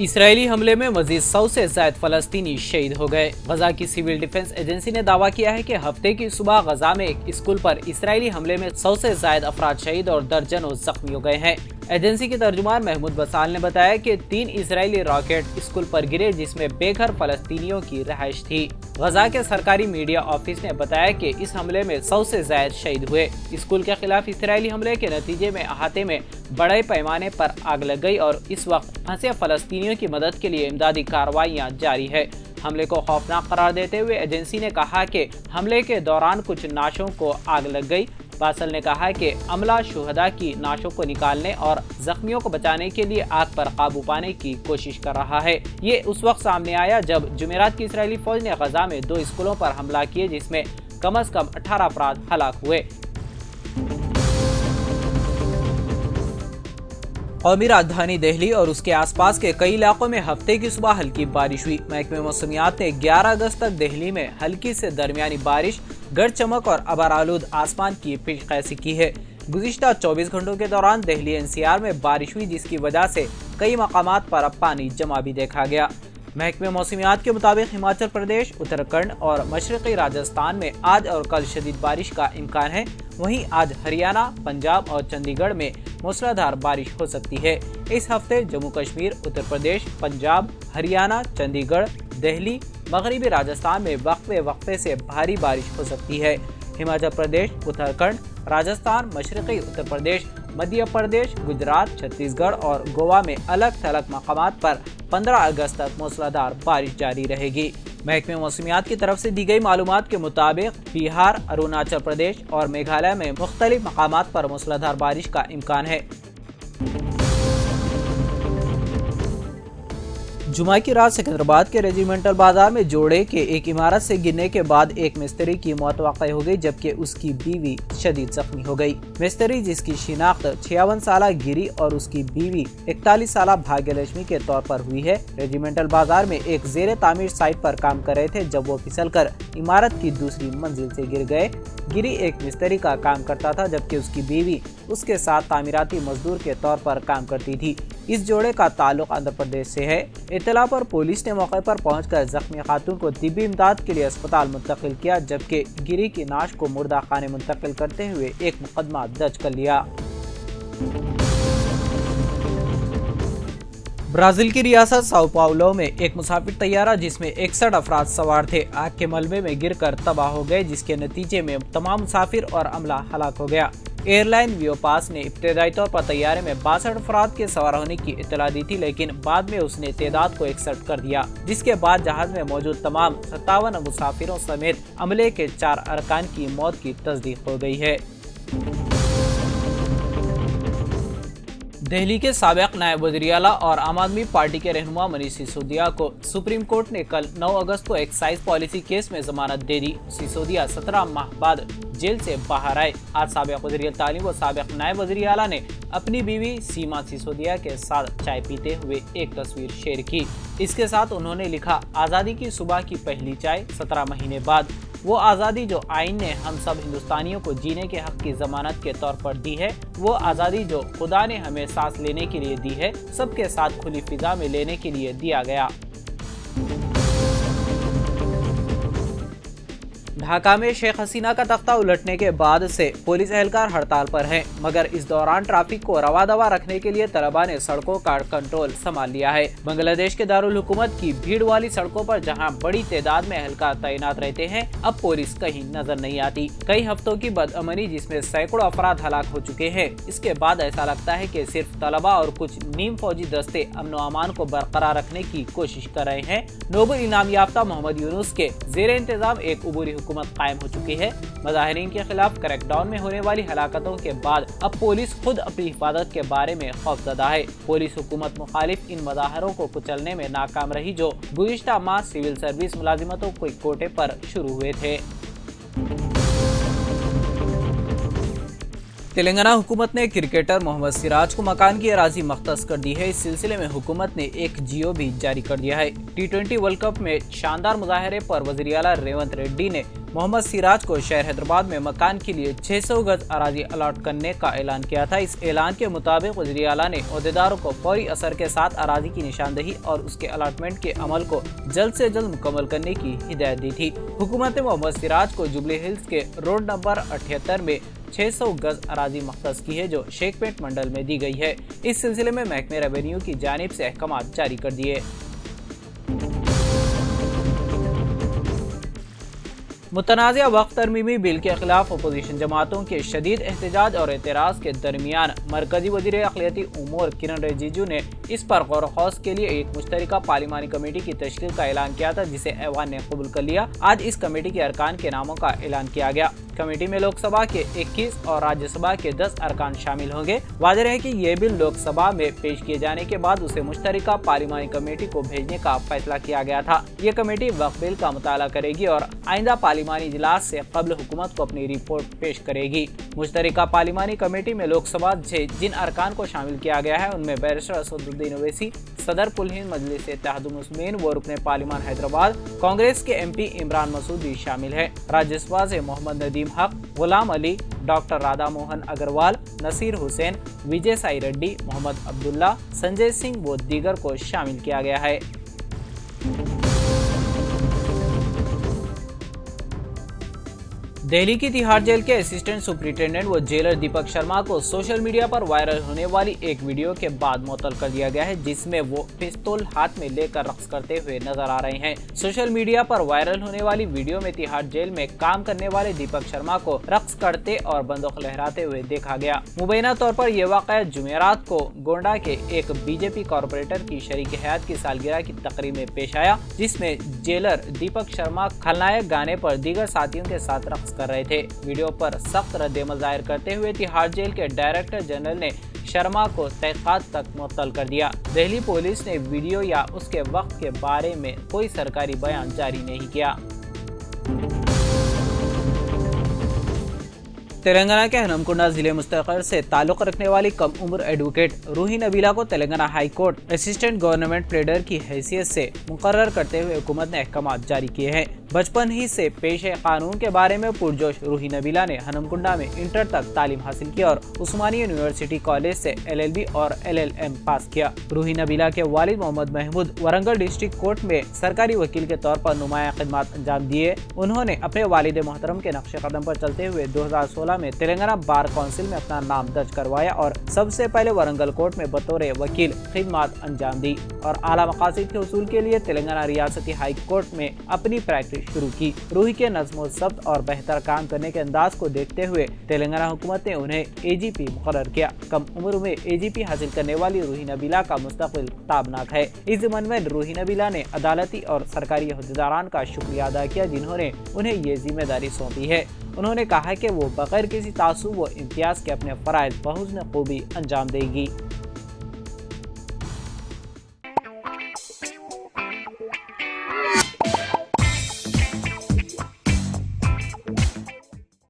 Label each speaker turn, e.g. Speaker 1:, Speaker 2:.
Speaker 1: Israeli हमले में मजीद 100 से ज्यादा फलस्तीनी शहीद हो गए। गजा की सिविल डिफेंस एजेंसी ने दावा किया है कि हफ्ते की सुबह गजा में एक स्कूल पर इसराइली हमले में 100 से ज्यादा अफराद शहीद और दर्जनों जख्मी हो गए हैं। एजेंसी के तर्जुमान महमूद बसाल ने बताया कि 3 इसराइली रॉकेट स्कूल पर गिरे जिसमें बेघर फलस्तीनियों की रहायश थी। गजा के सरकारी मीडिया ऑफिस ने बताया कि इस हमले में 100 से ज्यादा शहीद हुए। स्कूल के खिलाफ इसराइली हमले के नतीजे में अहाते में बड़े पैमाने पर आग लग गई और इस वक्त फंसे फलस्तीनियों की मदद के लिए इमदादी कार्रवाइयां जारी है। हमले को खौफनाक करार देते हुए एजेंसी ने कहा कि हमले के दौरान कुछ नाशों को आग लग गई। बासल ने कहा कि अमला शुहदा की नाशों को निकालने और जख्मियों को बचाने के लिए आग पर काबू पाने की कोशिश कर रहा है। ये उस वक्त सामने आया जब जुमेरात की इसराइली फौज ने गजा में 2 स्कूलों पर हमला किए जिसमें कम से कम 18 अफराद हलाक हुए। कौमी राजधानी दिल्ली और उसके आसपास के कई इलाकों में हफ्ते की सुबह हल्की बारिश हुई। महकमे मौसमियात ने 11 अगस्त तक दिल्ली में हल्की से दरमियानी बारिश, गरज चमक और अबार आलूद आसमान की पेशकशी की है। गुज़िश्ता 24 घंटों के दौरान दिल्ली एनसीआर में बारिश हुई जिसकी वजह से कई मकामात पर अब पानी जमा भी देखा गया। महकमे मौसमियात के मुताबिक हिमाचल प्रदेश, उत्तराखंड और मशरक़ी राजस्थान में आज और कल शदीद बारिश का इम्कान है। वहीं आज हरियाणा, पंजाब और चंडीगढ़ में मूसलाधार बारिश हो सकती है। इस हफ्ते जम्मू कश्मीर, उत्तर प्रदेश, पंजाब, हरियाणा, चंडीगढ़, दिल्ली, मगरबी राजस्थान में वक्फे से भारी बारिश हो सकती है। हिमाचल प्रदेश, उत्तराखंड, राजस्थान, मशरक़ी उत्तर प्रदेश, मध्य प्रदेश, गुजरात, छत्तीसगढ़ और गोवा में अलग थलग मकामात पर 15 अगस्त तक मूसलाधार बारिश जारी रहेगी। महकमे मौसमियात की तरफ से दी गई मालूमात के मुताबिक बिहार, अरुणाचल प्रदेश और मेघालय में मुख्तलिफ मकामात पर मूसलाधार बारिश का इम्कान है। जुमा की रात सिकंदराबाद के रेजिमेंटल बाजार में जोड़े के एक इमारत से गिरने के बाद एक मिस्त्री की मौत वाक़ई हो गई जबकि उसकी बीवी शदीद जख्मी हो गई। मिस्त्री जिसकी शिनाख्त 56 साल गिरी और उसकी बीवी 41 साल भाग्यलक्ष्मी के तौर पर हुई है। रेजिमेंटल बाजार में एक जेर तामीर साइट पर काम कर रहे थे जब वो फिसलकर इमारत की दूसरी मंजिल से गिर गए। गिरी एक मिस्त्री का काम करता था जबकि उसकी बीवी उसके साथ तामीराती मजदूर के तौर पर काम करती थी। इस जोड़े का ताल्लुक आंध्र प्रदेश से है। इत्तला पर पुलिस ने मौके पर पहुंचकर जख्मी खातून को तिब्बी इमदाद के लिए अस्पताल मुंतकिल किया जबकि गिरी की नाश को मुर्दा खाने मुंतकिल करते हुए एक मुकदमा दर्ज कर लिया। ब्राजील की रियासत साओ पाउलो में एक मुसाफिर तैयारा जिसमें 61 अफराद सवार थे आग के मलबे में गिरकर तबाह हो गए जिसके नतीजे में तमाम मुसाफिर और अमला हलाक हो गया। एयरलाइन वियोपास ने इब्तदाई तौर पर तैयारे में 62 अफराद के सवार होने की इत्तला दी थी लेकिन बाद में उसने तादाद को 61 कर दिया जिसके बाद जहाज में मौजूद तमाम 57 मुसाफिरों समेत अमले के 4 अरकान की मौत की तस्दीक हो गई है। दिल्ली के साबिक नायब वज़ीर आला और आम आदमी पार्टी के रहनुमा मनीष सिसोदिया को सुप्रीम कोर्ट ने कल 9 अगस्त को एक्साइज पॉलिसी केस में जमानत दे दी। सिसोदिया 17 माह बाद जेल से बाहर आए। आज साबिक वज़ीर तालीम व साबिक नायब वज़ीर आला ने अपनी बीवी सीमा सिसोदिया के साथ चाय पीते हुए एक तस्वीर शेयर की। इसके साथ उन्होंने लिखा, आज़ादी की सुबह की पहली चाय 17 महीने बाद, वो आज़ादी जो आइन ने हम सब हिंदुस्तानियों को जीने के हक की जमानत के तौर पर दी है, वो आज़ादी जो खुदा ने हमें सांस लेने के लिए दी है, सबके साथ खुली फिजा में लेने के लिए दिया गया। ढाका में शेख हसीना का तख्ता उलटने के बाद से पुलिस एहलकार हड़ताल पर हैं, मगर इस दौरान ट्रैफिक को रवा दवा रखने के लिए तलबा ने सड़कों का कंट्रोल संभाल लिया है। बांग्लादेश के दारुल हुकूमत की भीड़ वाली सड़कों पर जहां बड़ी तादाद में एहलकार तैनात रहते हैं, अब पुलिस कहीं नजर नहीं आती। कई हफ्तों की बदअमनी जिसमें सैकड़ों अफराद हलाक हो चुके हैं, इसके बाद ऐसा लगता है कि सिर्फ तलबा और कुछ नीम फौजी दस्ते अमन व अमान को बरकरार रखने की कोशिश कर रहे हैं। नोबेल इनाम याफ्ता मोहम्मद यूनुस के जेर इंतजाम एक उबूरी हुकूमत कायम हो चुकी है। मुजाहिरीन के खिलाफ क्रैकडाउन में होने वाली हलाकतों के बाद अब पुलिस खुद अपनी हिफाजत के बारे में खौफजदा है। पुलिस हुकूमत मुखालिफ इन मुजाहरों को कुचलने में नाकाम रही जो गुज़िश्ता माह सिविल सर्विस मुलाजिमतों के कोटे पर शुरू हुए थे। تلنگانہ حکومت نے کرکٹر محمد سراج کو مکان کی اراضی مختص کر دی ہے۔ اس سلسلے میں حکومت نے ایک جیو بھی جاری کر دیا ہے۔ T20 ورلڈ کپ میں شاندار مظاہرے پر وزیر اعلیٰ ریونت ریڈی نے محمد سراج کو شہر حیدرآباد میں مکان کے لیے 600 گز اراضی الاٹ کرنے کا اعلان کیا تھا۔ اس اعلان کے مطابق وزیر اعلیٰ نے عہدیداروں کو فوری اثر کے ساتھ اراضی کی نشاندہی اور اس کے الاٹمنٹ کے عمل کو جلد سے جلد مکمل کرنے کی ہدایت دی تھی۔ حکومت نے محمد سراج کو جوبلی ہلز کے روڈ نمبر 78 میں 600 گز اراضی مختص کی ہے جو شیخ پیٹ منڈل میں دی گئی ہے۔ اس سلسلے میں محکمہ ریونیو کی جانب سے احکامات جاری کر دیے۔ متنازع وقت ترمیمی بل کے خلاف اپوزیشن جماعتوں کے شدید احتجاج اور اعتراض کے درمیان مرکزی وزیر اقلیتی امور کرن رجیجو نے اس پر غور و خوض کے لیے ایک مشترکہ پارلیمانی کمیٹی کی تشکیل کا اعلان کیا تھا، جسے ایوان نے قبول کر لیا۔ آج اس کمیٹی کے ارکان کے ناموں کا اعلان کیا گیا۔ کمیٹی میں لوک سبھا کے 21 اور راجیہ سبھا کے 10 ارکان شامل ہوں گے۔ واضح ہے کہ یہ بل لوک سبھا میں پیش کیے جانے کے بعد اسے مشترکہ پارلیمانی کمیٹی کو بھیجنے کا فیصلہ کیا گیا تھا۔ یہ کمیٹی وقف بل کا مطالعہ کرے گی اور آئندہ پارلیمانی اجلاس سے قبل حکومت کو اپنی رپورٹ پیش کرے گی۔ مشترکہ پارلیمانی کمیٹی میں لوک سبھا سے جن ارکان کو شامل کیا گیا ہے ان میں بیرسٹر اسدالدین اویسی، صدر کل ہند مجلس اتحاد المسلمین و رکن پارلیمان حیدرآباد کانگریس کے MP عمران مسعود بھی شامل ہیں۔ راجیہ سبھا سے محمد ندیم حق، غلام علی، ڈاکٹر رادھا موہن اگروال، نصیر حسین، وجے سائی ریڈی، محمد عبداللہ، سنجے سنگھ و دیگر کو شامل کیا گیا ہے۔ دہلی کی تہاڑ جیل کے اسسٹنٹ سپرنٹینڈنٹ و جیلر دیپک شرما کو سوشل میڈیا پر وائرل ہونے والی ایک ویڈیو کے بعد معطل کر دیا گیا ہے، جس میں وہ پستول ہاتھ میں لے کر رقص کرتے ہوئے نظر آ رہے ہیں۔ سوشل میڈیا پر وائرل ہونے والی ویڈیو میں تہاڑ جیل میں کام کرنے والے دیپک شرما کو رقص کرتے اور بندوق لہراتے ہوئے دیکھا گیا۔ مبینہ طور پر یہ واقعہ جمعرات کو گونڈا کے ایک BJP کارپوریٹر کی شریک حیات کی سالگرہ کی تقریب میں پیش آیا، جس میں جیلر دیپک شرما خلنائک گانے پر دیگر ساتھیوں کے ساتھ رقص کر رہے تھے۔ ویڈیو پر سخت رد عمل ظاہر کرتے ہوئے تہاڑ جیل کے ڈائریکٹر جنرل نے شرما کو تحقیقات تک معطل کر دیا۔ دہلی پولیس نے ویڈیو یا اس کے وقت کے بارے میں کوئی سرکاری بیان جاری نہیں کیا۔ تلنگانہ کے ہنمکنڈا ضلع مستقر سے تعلق رکھنے والی کم عمر ایڈوکیٹ روہی نبیلہ کو Telangana high court assistant government pleader کی حیثیت سے مقرر کرتے ہوئے حکومت نے احکامات جاری کیے ہیں۔ بچپن ہی سے پیش قانون کے بارے میں پرجوش روہی نبیلہ نے ہنمکنڈا میں انٹر تک تعلیم حاصل کی اور عثمانی یونیورسٹی کالج سے LLB اور LLM پاس کیا۔ روہی نبیلہ کے والد محمد محمود ورنگل ڈسٹرکٹ کورٹ میں سرکاری وکیل کے طور پر نمایاں خدمات انجام دیے۔ انہوں نے اپنے والد محترم کے نقش قدم پر چلتے ہوئے 2016 میں تلنگانہ بار کونسل میں اپنا نام درج کروایا اور سب سے پہلے ورنگل کورٹ میں بطور وکیل خدمات انجام دی اور اعلیٰ مقاصد کے حصول کے لیے تلنگانہ ریاستی ہائی کورٹ میں اپنی پریکٹس شروع کی۔ روہی کے نظم و ضبط اور بہتر کام کرنے کے انداز کو دیکھتے ہوئے تلنگانہ حکومت نے انہیں AGP مقرر کیا۔ کم عمر میں AGP حاصل کرنے والی روہی نبیلہ کا مستقبل تابناک ہے۔ اس ضمن میں روہی نبیلہ نے عدالتی اور سرکاری عہدیداران کا شکریہ ادا کیا جنہوں نے انہیں یہ ذمہ داری سونپی ہے۔ انہوں نے کہا کہ وہ بغیر کسی تعصب و امتیاز کے اپنے فرائض بحسن خوبی انجام دے گی۔